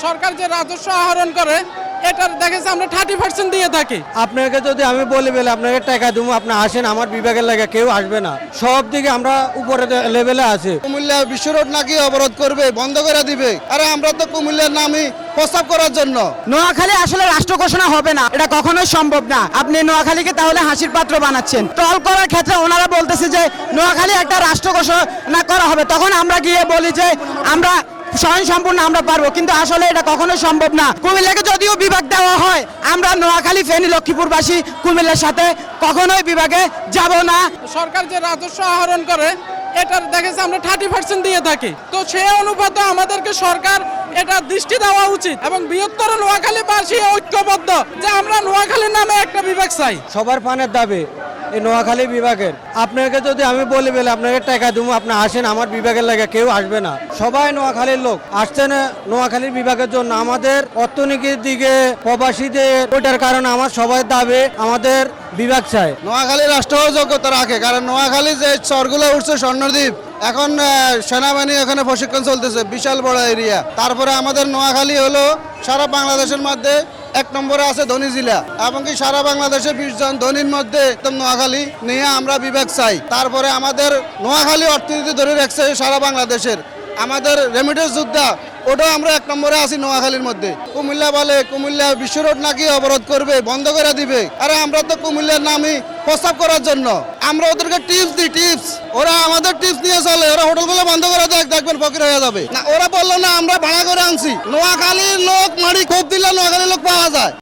সরকার যে রাজস্ব আহরণ করে এটার দেখেছে আমরা 30% দিয়ে থাকি। আপনাকে যদি আমি বলি বলে আপনাকে টাকা দেবো, আপনি আসেন আমার বিভাগের লাগে, কেউ আসবে না। সব দিকে আমরা উপরে লেভেলে আছি। কুমিল্লা বিশ্ব রোড নাকি অবরোধ করবে, বন্ধ করে দিবে। আরে আমরা তো কুমিল্লার নামই প্রস্তাব করার জন্য। নোয়াখালী আসলে রাষ্ট্র ঘোষণা হবে না, এটা কখনোই সম্ভব না। আপনি নোয়াখালীকে তাহলে হাসির পাত্র বানাচ্ছেন। টল করার ক্ষেত্রে ওনারা বলতেছে যে নোয়াখালী একটা রাষ্ট্র ঘোষণা করা হবে, তখন আমরা গিয়ে বলি যে আমরা স্বয়ং সম্পূর্ণ আমরা পারবো, কিন্তু আসলে এটা কখনোই সম্ভব না। কুমিল্লাকে যদিও বিভাগ দেওয়া হয়, আমরা নোয়াখালী, ফেনী, লক্ষ্মীপুরবাসী কুমিল্লার সাথে কখনোই বিভাগে যাব না। সরকার যে রাজস্ব আহরণ করে এটার দেখেছে আমরা 30% দিয়ে থাকি। তো সেই অনুপাতে আমাদেরকে সরকার এটা দৃষ্টি দেওয়া উচিত এবং বৃহত্তর নোয়াখালীবাসী ঐক্যবদ্ধ যে আমরা নোয়াখালীর নামে একটা বিভাগ চাই। সবার পানের দাবি এই নোয়াখালী বিভাগের। আপনাকে যদি আমি বলি বলে আপনাকে টাকা দেবো, আপনি আসেন আমার বিভাগের লাগে, কেউ আসবে না। সবাই নোয়াখালীর লোক আসছে না নোয়াখালীর বিভাগের জন্য। আমাদের অর্থনীতির দিকে প্রবাসীদের ওইটার কারণে আমার সবাই দাবি আমাদের বিভাগ চাই। নোয়াখালী রাষ্ট্র যোগ্যতা রাখে, কারণ নোয়াখালী যে চরগুলো উঠছে স্বর্ণদ্বীপ, এখন সেনাবাহিনী ওখানে প্রশিক্ষণ চলতেছে, বিশাল বড় এরিয়া। তারপরে আমাদের নোয়াখালী হলো সারা বাংলাদেশের মধ্যে 1 নম্বরে আছে ধনী জেলা, এবং কি সারা বাংলাদেশে 20 জন ধনীর মধ্যে একদম নোয়াখালী নিয়ে আমরা বিভাগ চাই। তারপরে আমাদের নোয়াখালী অর্থনীতি ধরে রাখছে সারা বাংলাদেশের। আমাদের রেমিটেন্স যোদ্ধা, ওটাও আমরা 1 নম্বরে আছি নোয়াখালীর মধ্যে। কুমিল্লা বলে কুমিল্লা বিশ্ব রোড নাকি অবরোধ করবে, বন্ধ করে দিবে। আরে আমরা তো কুমিল্লার নামই প্রস্তাব করার জন্য। আমরা ওদেরকে টিপস দিই, টিপস। ওরা আমাদের টিপস নিয়ে চলে। ওরা হোটেলগুলো বন্ধ করে দেয়, দেখবেন ফকির হয়ে যাবে। না, ওরা বললো না আমরা ভাড়া করে আনছি। নোয়াখালীর লোক মারি খুব দিলে নোয়াখালীর লোক পাওয়া যায়।